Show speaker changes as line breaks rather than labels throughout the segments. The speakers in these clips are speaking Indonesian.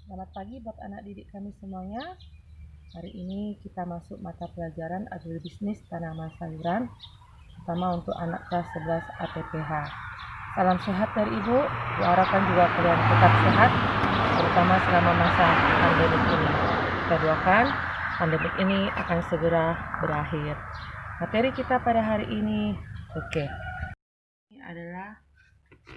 Selamat pagi buat anak didik kami semuanya. Hari ini kita masuk mata pelajaran agribisnis tanaman sayuran, terutama untuk anak kelas 11 ATPH. Salam sehat dari Ibu, diharapkan juga kalian tetap sehat, terutama selama masa pandemik ini. Kita doakan pandemik ini akan segera berakhir. Materi kita pada hari ini, ini adalah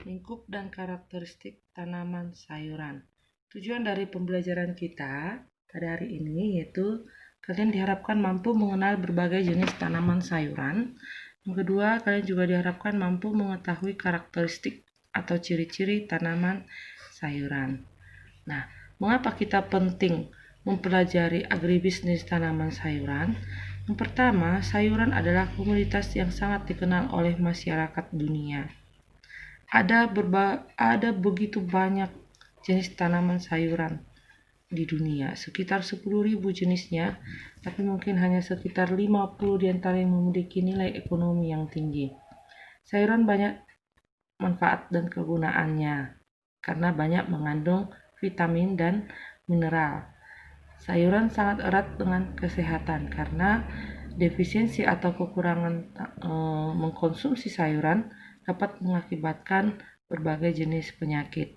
lingkup dan karakteristik tanaman sayuran. Tujuan dari pembelajaran kita pada hari ini yaitu kalian diharapkan mampu mengenal berbagai jenis tanaman sayuran. Yang kedua, kalian juga diharapkan mampu mengetahui karakteristik atau ciri-ciri tanaman sayuran. Nah, mengapa kita penting mempelajari agribisnis tanaman sayuran? Yang pertama, sayuran adalah komoditas yang sangat dikenal oleh masyarakat dunia. Ada begitu banyak jenis tanaman sayuran di dunia, sekitar 10.000 jenisnya, tapi mungkin hanya sekitar 50 diantara yang memiliki nilai ekonomi yang tinggi. Sayuran banyak manfaat dan kegunaannya, karena banyak mengandung vitamin dan mineral. Sayuran sangat erat dengan kesehatan, karena defisiensi atau kekurangan mengkonsumsi sayuran dapat mengakibatkan berbagai jenis penyakit.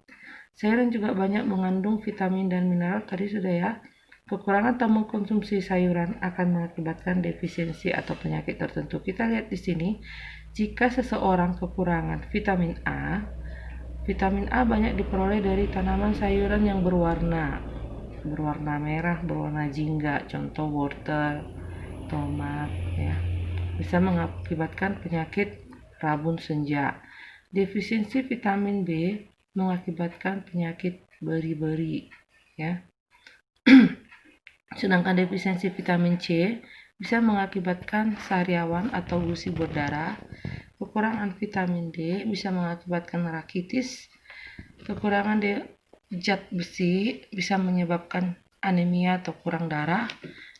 Sayuran juga banyak mengandung vitamin dan mineral, tadi sudah ya. Kekurangan atau mengkonsumsi sayuran akan mengakibatkan defisiensi atau penyakit tertentu. Kita lihat di sini, jika seseorang kekurangan vitamin A banyak diperoleh dari tanaman sayuran yang berwarna merah, berwarna jingga, contoh wortel, tomat, ya. Bisa mengakibatkan penyakit rabun senja. Defisiensi vitamin B mengakibatkan penyakit beri-beri, ya. Sedangkan defisiensi vitamin C bisa mengakibatkan sariawan atau gusi berdarah. Kekurangan vitamin D bisa mengakibatkan rakitis. Kekurangan zat besi bisa menyebabkan anemia atau kurang darah,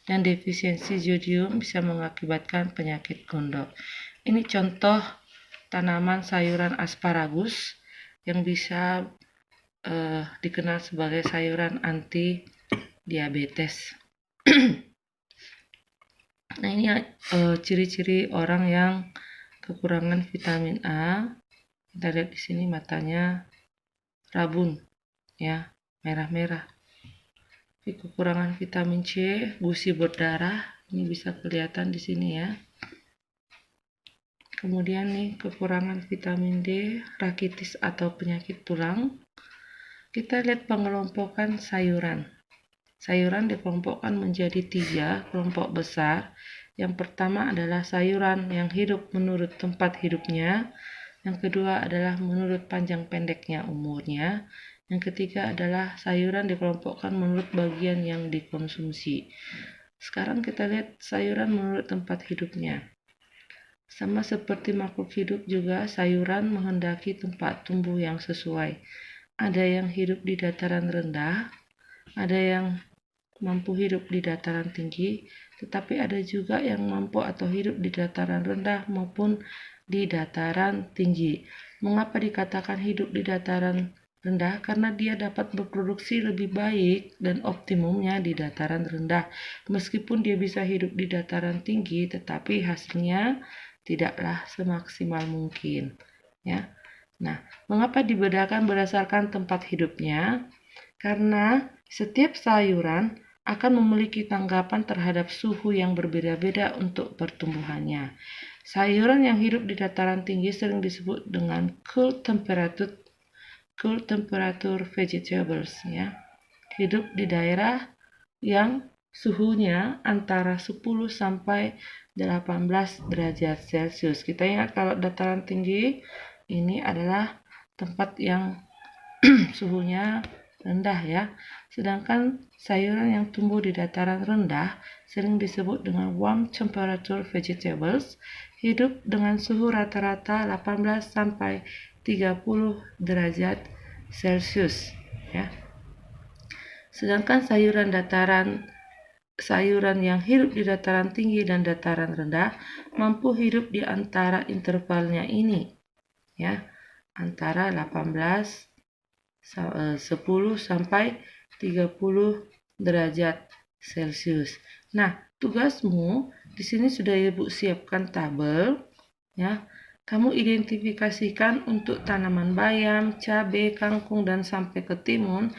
dan defisiensi zodium bisa mengakibatkan penyakit gondok. Ini contoh tanaman sayuran asparagus yang bisa dikenal sebagai sayuran anti diabetes. Nah, ini ciri-ciri orang yang kekurangan vitamin A. Kita lihat di sini matanya rabun, ya, merah-merah. Kekurangan vitamin C, gusi berdarah, ini bisa kelihatan di sini ya. Kemudian nih kekurangan vitamin D, rakitis atau penyakit tulang. Kita lihat pengelompokan sayuran. Sayuran dikelompokkan menjadi 3 kelompok besar. Yang pertama adalah sayuran yang hidup menurut tempat hidupnya. Yang kedua adalah menurut panjang pendeknya umurnya. Yang ketiga adalah sayuran dikelompokkan menurut bagian yang dikonsumsi. Sekarang kita lihat sayuran menurut tempat hidupnya. Sama seperti makhluk hidup juga, sayuran menghendaki tempat tumbuh yang sesuai. Ada yang hidup di dataran rendah, ada yang mampu hidup di dataran tinggi, tetapi ada juga yang mampu atau hidup di dataran rendah maupun di dataran tinggi. Mengapa dikatakan hidup di dataran rendah? Karena dia dapat berproduksi lebih baik dan optimumnya di dataran rendah. Meskipun dia bisa hidup di dataran tinggi, tetapi hasilnya tidaklah semaksimal mungkin, ya. Nah, mengapa dibedakan berdasarkan tempat hidupnya? Karena setiap sayuran akan memiliki tanggapan terhadap suhu yang berbeda-beda untuk pertumbuhannya. Sayuran yang hidup di dataran tinggi sering disebut dengan cool temperature vegetables, ya. Hidup di daerah yang suhunya antara 10 sampai 18 derajat Celcius. Kita ingat kalau dataran tinggi ini adalah tempat yang suhunya rendah, ya. Sedangkan sayuran yang tumbuh di dataran rendah sering disebut dengan warm temperature vegetables, hidup dengan suhu rata-rata 18 sampai 30 derajat Celcius, ya. Sedangkan sayuran yang hidup di dataran tinggi dan dataran rendah mampu hidup di antara intervalnya ini, ya, antara 18 10 sampai 30 derajat Celcius. Nah, tugasmu di sini sudah Ibu siapkan tabel ya. Kamu identifikasikan untuk tanaman bayam, cabai, kangkung dan sampai ke timun,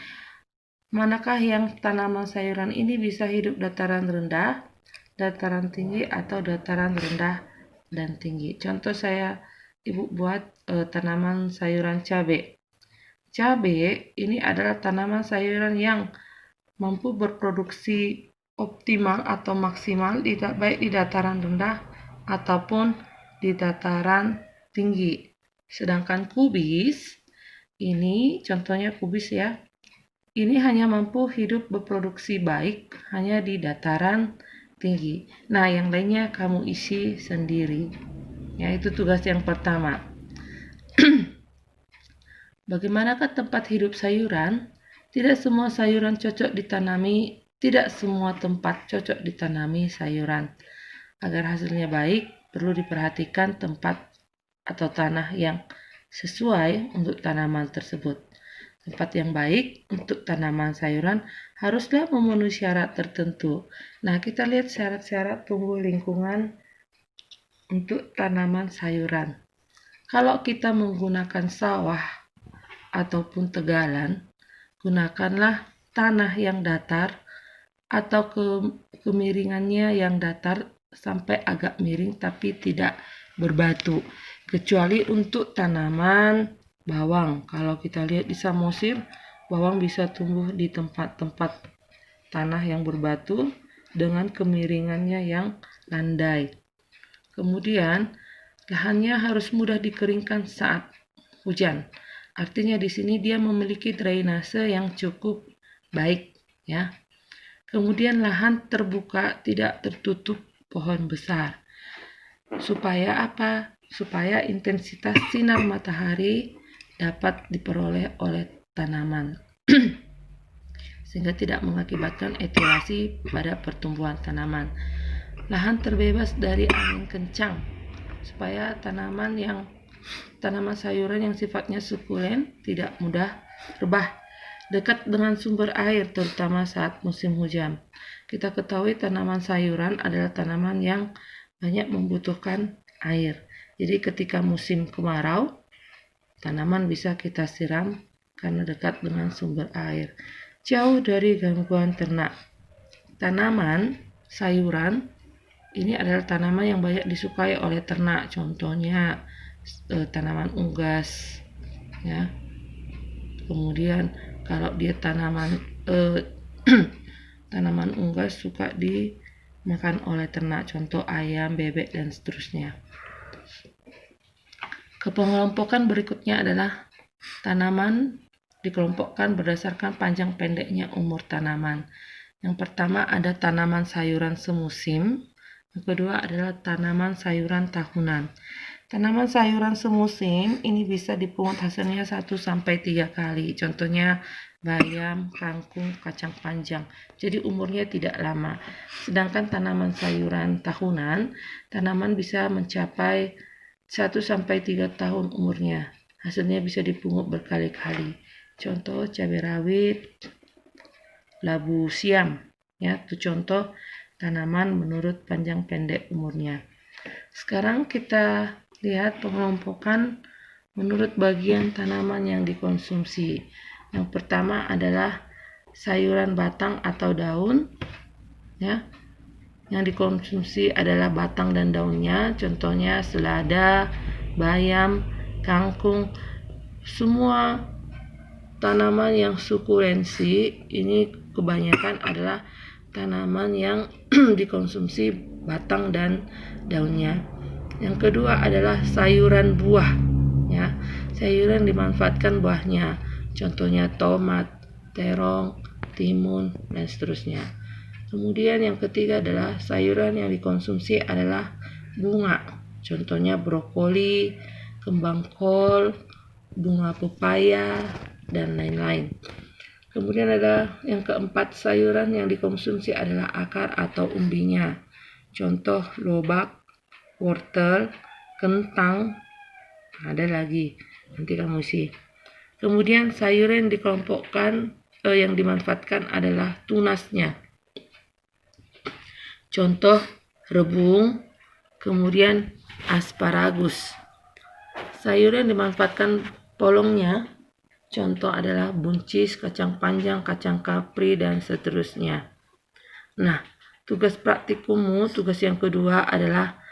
manakah yang tanaman sayuran ini bisa hidup dataran rendah, dataran tinggi atau dataran rendah dan tinggi. Contoh Ibu buat tanaman sayuran cabai. Cabai ini adalah tanaman sayuran yang mampu berproduksi optimal atau maksimal baik di dataran rendah ataupun di dataran tinggi. Sedangkan kubis, ini contohnya kubis ya, ini hanya mampu hidup berproduksi baik hanya di dataran tinggi. Nah, yang lainnya kamu isi sendiri. Ya, itu tugas yang pertama. Bagaimanakah tempat hidup sayuran? Tidak semua sayuran cocok ditanami, tidak semua tempat cocok ditanami sayuran. Agar hasilnya baik, perlu diperhatikan tempat atau tanah yang sesuai untuk tanaman tersebut. Tempat yang baik untuk tanaman sayuran haruslah memenuhi syarat tertentu. Nah, kita lihat syarat-syarat tumbuh lingkungan untuk tanaman sayuran. Kalau kita menggunakan sawah ataupun tegalan, gunakanlah tanah yang datar atau kemiringannya yang datar sampai agak miring tapi tidak berbatu. Kecuali untuk tanaman bawang. Kalau kita lihat di Samosir, bawang bisa tumbuh di tempat-tempat tanah yang berbatu dengan kemiringannya yang landai. Kemudian, lahannya harus mudah dikeringkan saat hujan. Artinya di sini dia memiliki drainase yang cukup baik ya. Kemudian lahan terbuka, tidak tertutup pohon besar. Supaya apa? Supaya intensitas sinar matahari dapat diperoleh oleh tanaman. Sehingga tidak mengakibatkan etilasi pada pertumbuhan tanaman. Lahan terbebas dari angin kencang supaya tanaman sayuran yang sifatnya sukulen tidak mudah rebah. Dekat dengan sumber air terutama saat musim hujan. Kita ketahui tanaman sayuran adalah tanaman yang banyak membutuhkan air. Jadi ketika musim kemarau, tanaman bisa kita siram karena dekat dengan sumber air. Jauh dari gangguan ternak. Tanaman sayuran ini adalah tanaman yang banyak disukai oleh ternak. Contohnya tanaman unggas ya. Kemudian kalau dia tanaman unggas suka dimakan oleh ternak, contoh ayam, bebek dan seterusnya. Kepengelompokan berikutnya adalah tanaman dikelompokkan berdasarkan panjang pendeknya umur tanaman. Yang pertama ada tanaman sayuran semusim, yang kedua adalah tanaman sayuran tahunan. Tanaman sayuran semusim ini bisa dipungut hasilnya 1-3 kali. Contohnya bayam, kangkung, kacang panjang. Jadi umurnya tidak lama. Sedangkan tanaman sayuran tahunan, tanaman bisa mencapai 1-3 tahun umurnya. Hasilnya bisa dipungut berkali-kali. Contoh cabai rawit, labu siam. Ya, itu contoh tanaman menurut panjang pendek umurnya. Sekarang kita lihat pengelompokan menurut bagian tanaman yang dikonsumsi. Yang pertama adalah sayuran batang atau daun. Ya. Yang dikonsumsi adalah batang dan daunnya. Contohnya selada, bayam, kangkung. Semua tanaman yang sukulensi ini kebanyakan adalah tanaman yang dikonsumsi batang dan daunnya. Yang kedua adalah sayuran buah ya. Sayuran dimanfaatkan buahnya. Contohnya tomat, terong, timun dan seterusnya. Kemudian yang ketiga adalah sayuran yang dikonsumsi adalah bunga. Contohnya brokoli, kembang kol, bunga pepaya dan lain-lain. Kemudian ada yang keempat, sayuran yang dikonsumsi adalah akar atau umbinya. Contoh lobak, wortel, kentang, ada lagi, nanti kamu isi. Kemudian sayuran dikelompokkan yang dimanfaatkan adalah tunasnya. Contoh rebung, kemudian asparagus. Sayuran dimanfaatkan polongnya, contoh adalah buncis, kacang panjang, kacang kapri, dan seterusnya. Nah, tugas praktikummu, tugas yang kedua adalah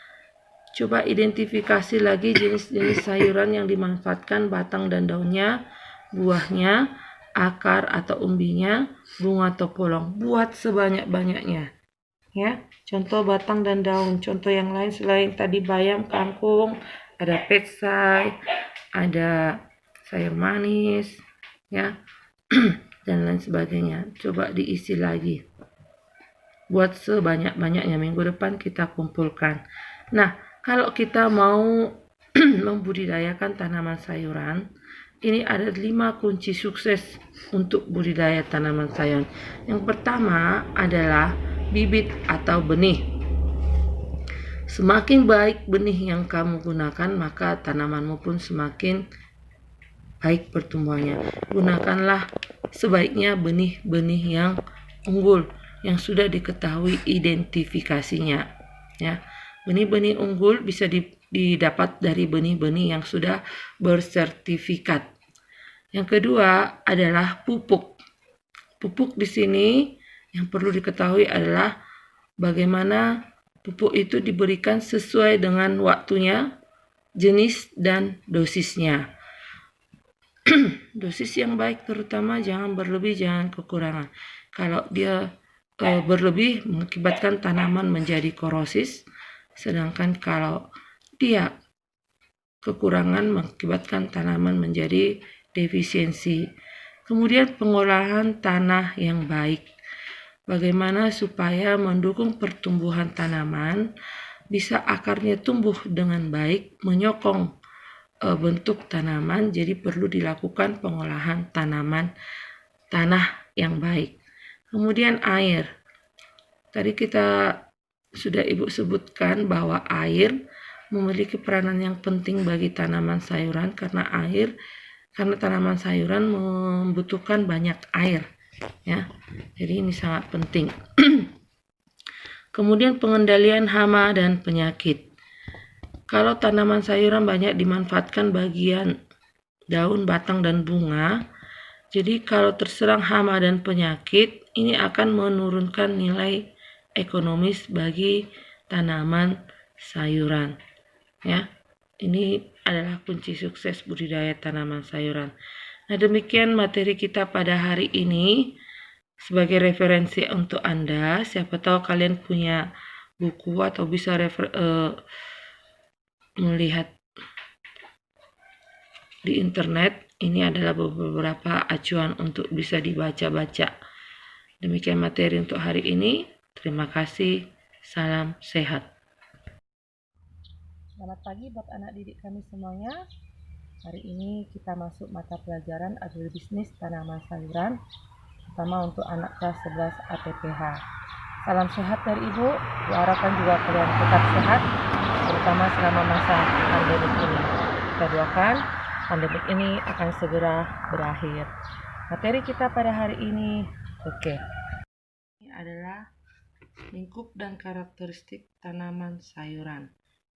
coba identifikasi lagi jenis-jenis sayuran yang dimanfaatkan batang dan daunnya, buahnya, akar atau umbinya, bunga atau polong. Buat sebanyak-banyaknya. Ya, contoh batang dan daun. Contoh yang lain selain tadi bayam, kangkung, ada petsai, ada sayur manis, ya, dan lain sebagainya. Coba diisi lagi. Buat sebanyak-banyaknya. Minggu depan kita kumpulkan. Nah, kalau kita mau membudidayakan tanaman sayuran, ini ada 5 kunci sukses untuk budidaya tanaman sayuran. Yang pertama adalah bibit atau benih. Semakin baik benih yang kamu gunakan, maka tanamanmu pun semakin baik pertumbuhannya. Gunakanlah sebaiknya benih-benih yang unggul, yang sudah diketahui identifikasinya. Ya, benih-benih unggul bisa didapat dari benih-benih yang sudah bersertifikat. Yang kedua adalah pupuk. Pupuk di sini yang perlu diketahui adalah bagaimana pupuk itu diberikan sesuai dengan waktunya, jenis, dan dosisnya. Dosis yang baik terutama jangan berlebih, jangan kekurangan. Kalau dia berlebih mengakibatkan tanaman menjadi korosis, sedangkan kalau dia kekurangan mengakibatkan tanaman menjadi defisiensi. Kemudian pengolahan tanah yang baik. Bagaimana supaya mendukung pertumbuhan tanaman, bisa akarnya tumbuh dengan baik, menyokong bentuk tanaman, jadi perlu dilakukan pengolahan tanah yang baik. Kemudian air. Tadi kita sudah Ibu sebutkan bahwa air memiliki peranan yang penting bagi tanaman sayuran karena tanaman sayuran membutuhkan banyak air, ya. Jadi ini sangat penting. Kemudian pengendalian hama dan penyakit. Kalau tanaman sayuran banyak dimanfaatkan bagian daun, batang, dan bunga, jadi kalau terserang hama dan penyakit, ini akan menurunkan nilai ekonomis bagi tanaman sayuran. Ya, ini adalah kunci sukses budidaya tanaman sayuran. Nah, demikian materi kita pada hari ini sebagai referensi untuk Anda. Siapa tahu kalian punya buku atau bisa melihat di internet. Ini adalah beberapa acuan untuk bisa dibaca-baca. Demikian materi untuk hari ini. Terima kasih. Salam sehat.
Selamat pagi buat anak didik kami semuanya. Hari ini kita masuk mata pelajaran agribisnis tanaman sayuran, terutama untuk anak kelas 11 APPH. Salam sehat dari Ibu. Diharapkan juga kalian tetap sehat, terutama selama masa pandemik ini. Kita doakan pandemik ini akan segera berakhir. Materi kita pada hari ini,
Ini adalah lingkup dan karakteristik tanaman sayuran.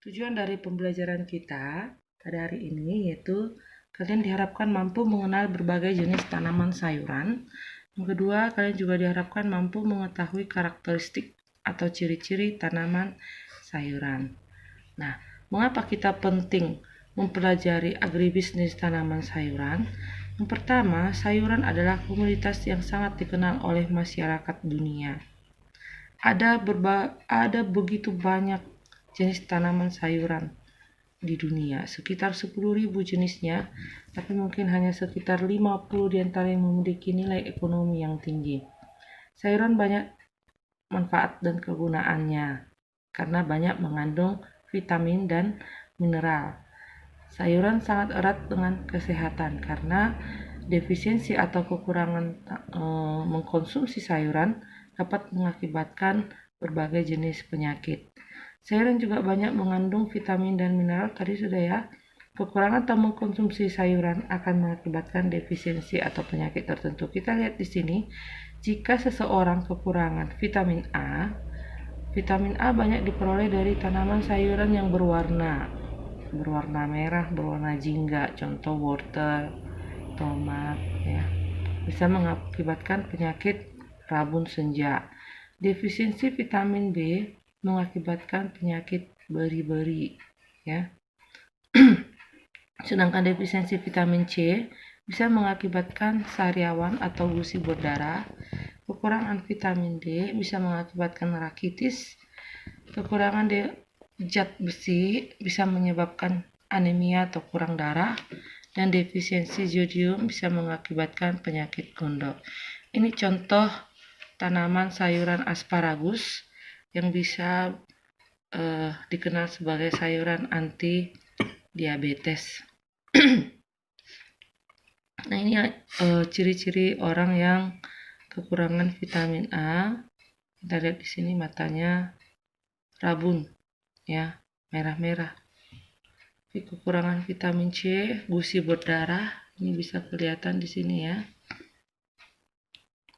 Tujuan dari pembelajaran kita pada hari ini yaitu kalian diharapkan mampu mengenal berbagai jenis tanaman sayuran. Yang kedua, kalian juga diharapkan mampu mengetahui karakteristik atau ciri-ciri tanaman sayuran. Nah, mengapa kita penting mempelajari agribisnis tanaman sayuran? Yang pertama, sayuran adalah komoditas yang sangat dikenal oleh masyarakat dunia. Ada begitu banyak jenis tanaman sayuran di dunia, sekitar 10.000 jenisnya, tapi mungkin hanya sekitar 50 diantara yang memiliki nilai ekonomi yang tinggi. Sayuran banyak manfaat dan kegunaannya, karena banyak mengandung vitamin dan mineral. Sayuran sangat erat dengan kesehatan, karena defisiensi atau kekurangan mengkonsumsi sayuran dapat mengakibatkan berbagai jenis penyakit. Sayuran juga banyak mengandung vitamin dan mineral, tadi sudah ya. Kekurangan atau mengkonsumsi sayuran akan mengakibatkan defisiensi atau penyakit tertentu. Kita lihat di sini, jika seseorang kekurangan vitamin A banyak diperoleh dari tanaman sayuran yang berwarna merah, berwarna jingga, contoh wortel, tomat, ya. Bisa mengakibatkan penyakit rabun senja. Defisiensi vitamin B mengakibatkan penyakit beri-beri, ya. Sedangkan defisiensi vitamin C bisa mengakibatkan sariawan atau gusi berdarah. Kekurangan vitamin D bisa mengakibatkan rakitis. Kekurangan zat besi bisa menyebabkan anemia atau kurang darah. Dan defisiensi zodium bisa mengakibatkan penyakit gondok. Ini contoh tanaman sayuran asparagus yang bisa dikenal sebagai sayuran anti diabetes. Nah, ini ciri-ciri orang yang kekurangan vitamin A. Kita lihat di sini matanya rabun, ya, merah-merah. Kekurangan vitamin C, gusi berdarah, ini bisa kelihatan di sini, ya.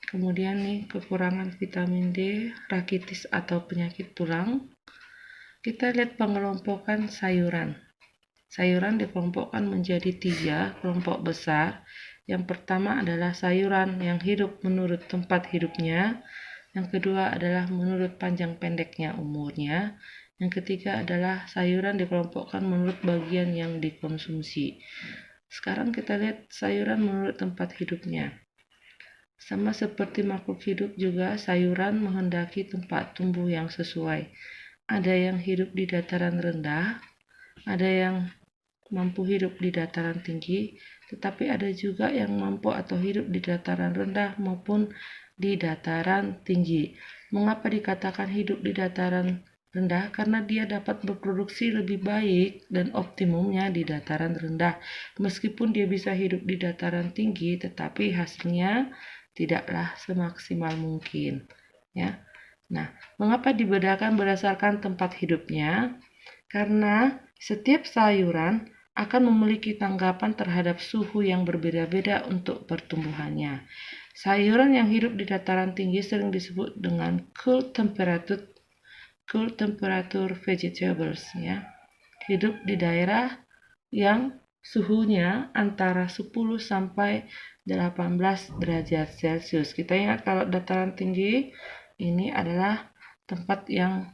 Kemudian nih, kekurangan vitamin D, rakitis atau penyakit tulang. Kita lihat pengelompokan sayuran. Sayuran dikelompokkan menjadi 3 kelompok besar. Yang pertama adalah sayuran yang hidup menurut tempat hidupnya. Yang kedua adalah menurut panjang pendeknya umurnya. Yang ketiga adalah sayuran dikelompokkan menurut bagian yang dikonsumsi. Sekarang kita lihat sayuran menurut tempat hidupnya. Sama seperti makhluk hidup juga, sayuran menghendaki tempat tumbuh yang sesuai. Ada yang hidup di dataran rendah, ada yang mampu hidup di dataran tinggi, tetapi ada juga yang mampu atau hidup di dataran rendah maupun di dataran tinggi. Mengapa dikatakan hidup di dataran rendah? Karena dia dapat berproduksi lebih baik dan optimumnya di dataran rendah. Meskipun dia bisa hidup di dataran tinggi, tetapi hasilnya tidaklah semaksimal mungkin, ya. Nah, mengapa dibedakan berdasarkan tempat hidupnya? Karena setiap sayuran akan memiliki tanggapan terhadap suhu yang berbeda-beda untuk pertumbuhannya. Sayuran yang hidup di dataran tinggi sering disebut dengan cool temperature vegetables, ya. Hidup di daerah yang suhunya antara 10 sampai 18 derajat Celcius. Kita ingat kalau dataran tinggi ini adalah tempat yang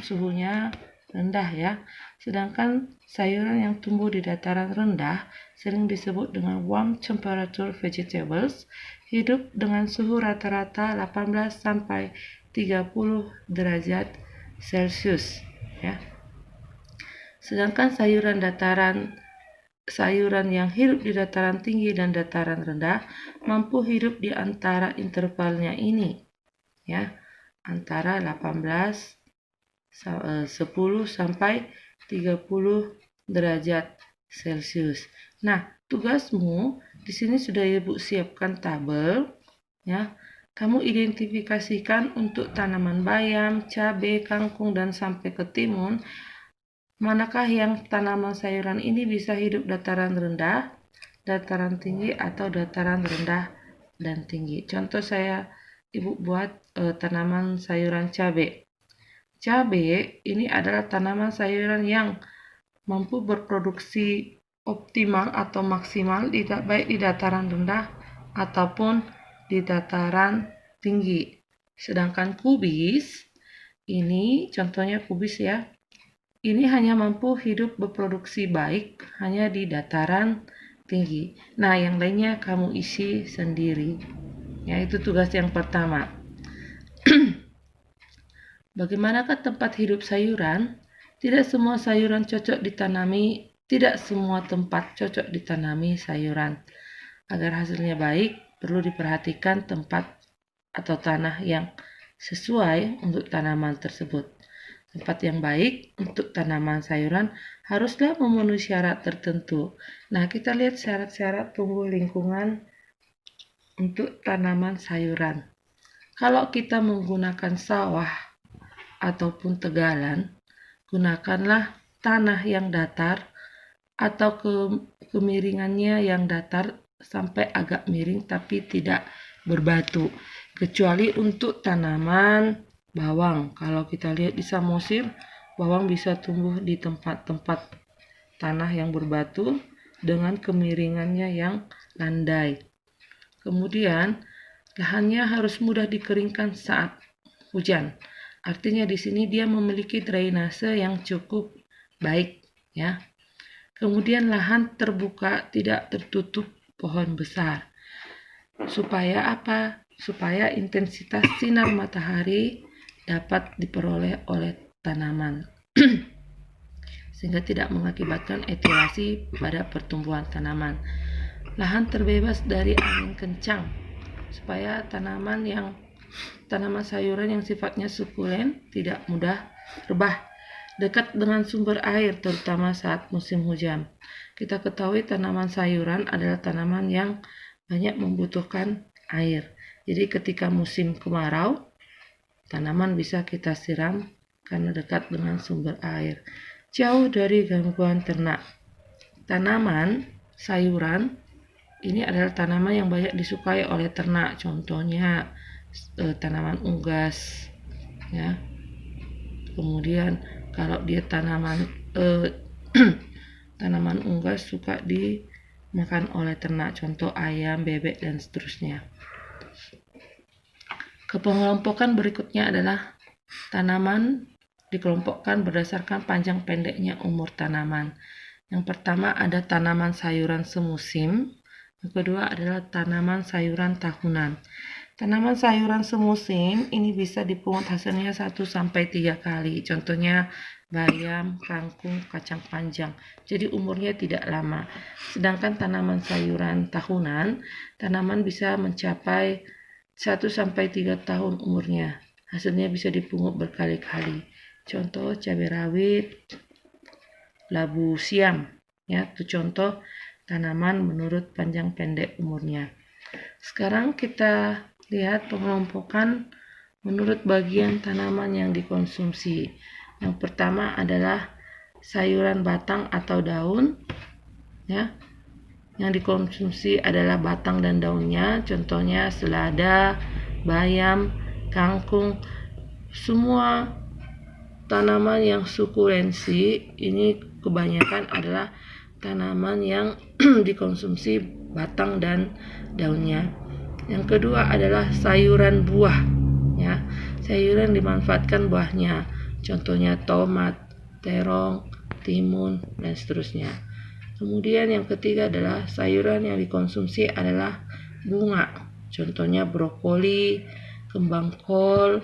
suhunya rendah, ya. Sedangkan sayuran yang tumbuh di dataran rendah sering disebut dengan warm temperature vegetables, hidup dengan suhu rata-rata 18 sampai 30 derajat Celcius, ya. Sedangkan sayuran yang hidup di dataran tinggi dan dataran rendah mampu hidup di antara intervalnya ini, ya, antara 10 sampai 30 derajat Celcius. Nah, tugasmu di sini sudah Ibu siapkan tabel, ya. Kamu identifikasikan untuk tanaman bayam, cabai, kangkung, dan sampai ke timun, manakah yang tanaman sayuran ini bisa hidup dataran rendah, dataran tinggi, atau dataran rendah dan tinggi. Contoh Ibu buat tanaman sayuran cabai. Cabai ini adalah tanaman sayuran yang mampu berproduksi optimal atau maksimal baik di dataran rendah ataupun di dataran tinggi. Sedangkan kubis, ini contohnya kubis, ya. Ini hanya mampu hidup berproduksi baik hanya di dataran tinggi. Nah, yang lainnya kamu isi sendiri. Ya, itu tugas yang pertama. Bagaimanakah tempat hidup sayuran? Tidak semua sayuran cocok ditanami, tidak semua tempat cocok ditanami sayuran. Agar hasilnya baik, perlu diperhatikan tempat atau tanah yang sesuai untuk tanaman tersebut. Tempat yang baik untuk tanaman sayuran haruslah memenuhi syarat tertentu. Nah, kita lihat syarat-syarat tumbuh lingkungan untuk tanaman sayuran. Kalau kita menggunakan sawah ataupun tegalan, gunakanlah tanah yang datar atau kemiringannya yang datar sampai agak miring tapi tidak berbatu, kecuali untuk tanaman bawang. Kalau kita lihat di Samosir, bawang bisa tumbuh di tempat-tempat tanah yang berbatu dengan kemiringannya yang landai. Kemudian lahannya harus mudah dikeringkan saat hujan. Artinya di sini dia memiliki drainase yang cukup baik, ya. Kemudian lahan terbuka, tidak tertutup pohon besar. Supaya apa? Supaya intensitas sinar matahari dapat diperoleh oleh tanaman. Sehingga tidak mengakibatkan etiolasi pada pertumbuhan tanaman. Lahan terbebas dari angin kencang, supaya tanaman sayuran yang sifatnya sukulen tidak mudah rebah. Dekat dengan sumber air, terutama saat musim hujan. Kita ketahui tanaman sayuran adalah tanaman yang banyak membutuhkan air. Jadi ketika musim kemarau, tanaman bisa kita siram karena dekat dengan sumber air. Jauh dari gangguan ternak. Tanaman sayuran ini adalah tanaman yang banyak disukai oleh ternak. Contohnya tanaman unggas, ya. Kemudian kalau dia tanaman tanaman unggas suka dimakan oleh ternak, contoh ayam, bebek, dan seterusnya. Kepengelompokan berikutnya adalah tanaman dikelompokkan berdasarkan panjang pendeknya umur tanaman. Yang pertama ada tanaman sayuran semusim, yang kedua adalah tanaman sayuran tahunan. Tanaman sayuran semusim ini bisa dipungut hasilnya 1-3 kali. Contohnya bayam, kangkung, kacang panjang. Jadi umurnya tidak lama. Sedangkan tanaman sayuran tahunan, tanaman bisa mencapai 1-3 tahun umurnya. Hasilnya bisa dipungut berkali-kali. Contoh cabai rawit, labu siam. Ya, itu contoh tanaman menurut panjang pendek umurnya. Sekarang kita lihat pengelompokan menurut bagian tanaman yang dikonsumsi. Yang pertama adalah sayuran batang atau daun, ya. Yang dikonsumsi adalah batang dan daunnya, contohnya selada, bayam, kangkung. Semua tanaman yang sukulensi ini kebanyakan adalah tanaman yang dikonsumsi batang dan daunnya. Yang kedua adalah sayuran buah, ya. Sayuran dimanfaatkan buahnya, contohnya tomat, terong, timun, dan seterusnya. Kemudian yang ketiga adalah sayuran yang dikonsumsi adalah bunga, contohnya brokoli, kembang kol,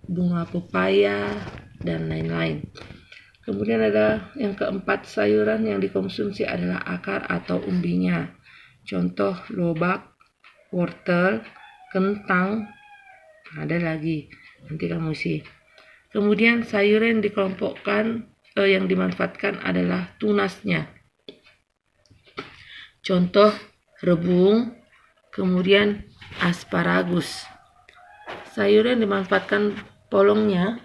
bunga pepaya, dan lain-lain. Kemudian ada yang keempat, sayuran yang dikonsumsi adalah akar atau umbinya, contoh lobak, wortel, kentang, ada lagi, nanti kamu isi. Kemudian sayuran yang dikelompokkan yang dimanfaatkan adalah tunasnya, contoh rebung, kemudian asparagus. Sayuran dimanfaatkan polongnya,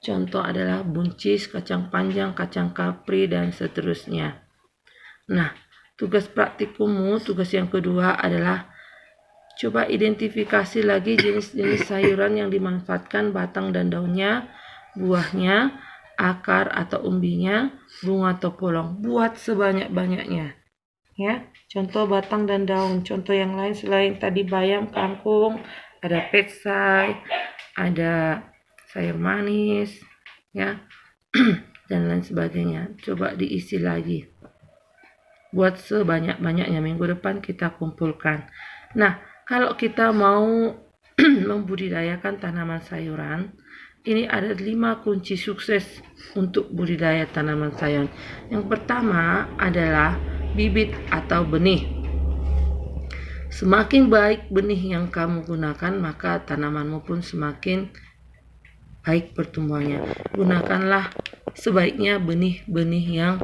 contoh adalah buncis, kacang panjang, kacang kapri, dan seterusnya. Nah, tugas praktikummu, tugas yang kedua adalah coba identifikasi lagi jenis-jenis sayuran yang dimanfaatkan batang dan daunnya, buahnya, akar atau umbinya, bunga atau polong. Buat sebanyak-banyaknya. Ya, contoh batang dan daun. Contoh yang lain selain tadi bayam, kangkung, ada petsai, ada sayur manis, ya, dan lain sebagainya. Coba diisi lagi. Buat sebanyak-banyaknya, minggu depan kita kumpulkan. Nah, kalau kita mau membudidayakan tanaman sayuran, ini ada 5 kunci sukses untuk budidaya tanaman sayuran. Yang pertama adalah bibit atau benih. Semakin baik benih yang kamu gunakan, maka tanamanmu pun semakin baik pertumbuhannya. Gunakanlah sebaiknya benih-benih yang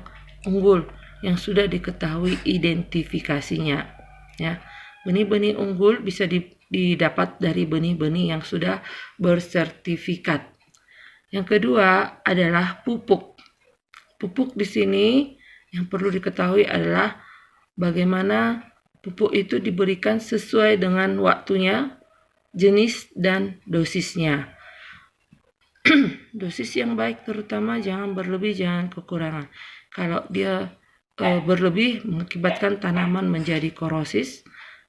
unggul, yang sudah diketahui identifikasinya, ya. Benih-benih unggul bisa didapat dari benih-benih yang sudah bersertifikat. Yang kedua adalah pupuk. Pupuk di sini Yang perlu diketahui adalah bagaimana pupuk itu diberikan sesuai dengan waktunya, jenis, dan dosisnya. Dosis yang baik terutama jangan berlebih, jangan kekurangan. Kalau dia berlebih mengakibatkan tanaman menjadi korosis,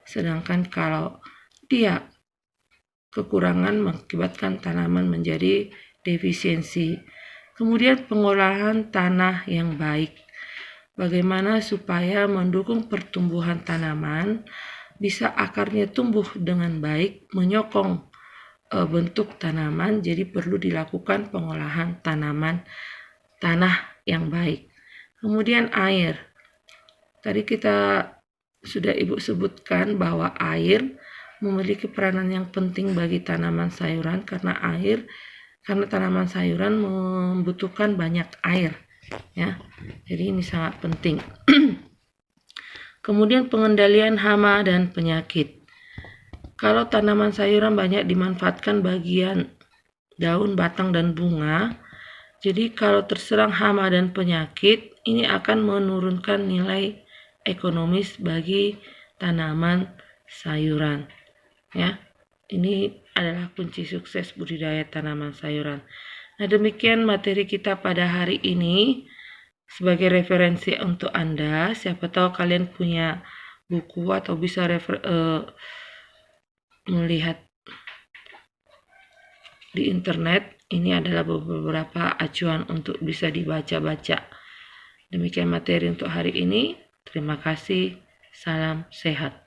sedangkan kalau dia kekurangan mengakibatkan tanaman menjadi defisiensi. Kemudian pengolahan tanah yang baik. Bagaimana supaya mendukung pertumbuhan tanaman, bisa akarnya tumbuh dengan baik, menyokong bentuk tanaman, jadi perlu dilakukan pengolahan tanah yang baik. Kemudian air. Tadi kita sudah Ibu sebutkan bahwa air memiliki peranan yang penting bagi tanaman sayuran karena tanaman sayuran membutuhkan banyak air, ya. Jadi ini sangat penting. Kemudian pengendalian hama dan penyakit. Kalau tanaman sayuran banyak dimanfaatkan bagian daun, batang, dan bunga, jadi kalau terserang hama dan penyakit, ini akan menurunkan nilai ekonomis bagi tanaman sayuran. Ya, ini adalah kunci sukses budidaya tanaman sayuran. Nah, demikian materi kita pada hari ini sebagai referensi untuk Anda. Siapa tahu kalian punya buku atau bisa melihat di internet. Ini adalah beberapa acuan untuk bisa dibaca-baca. Demikian materi untuk hari ini. Terima kasih. Salam sehat.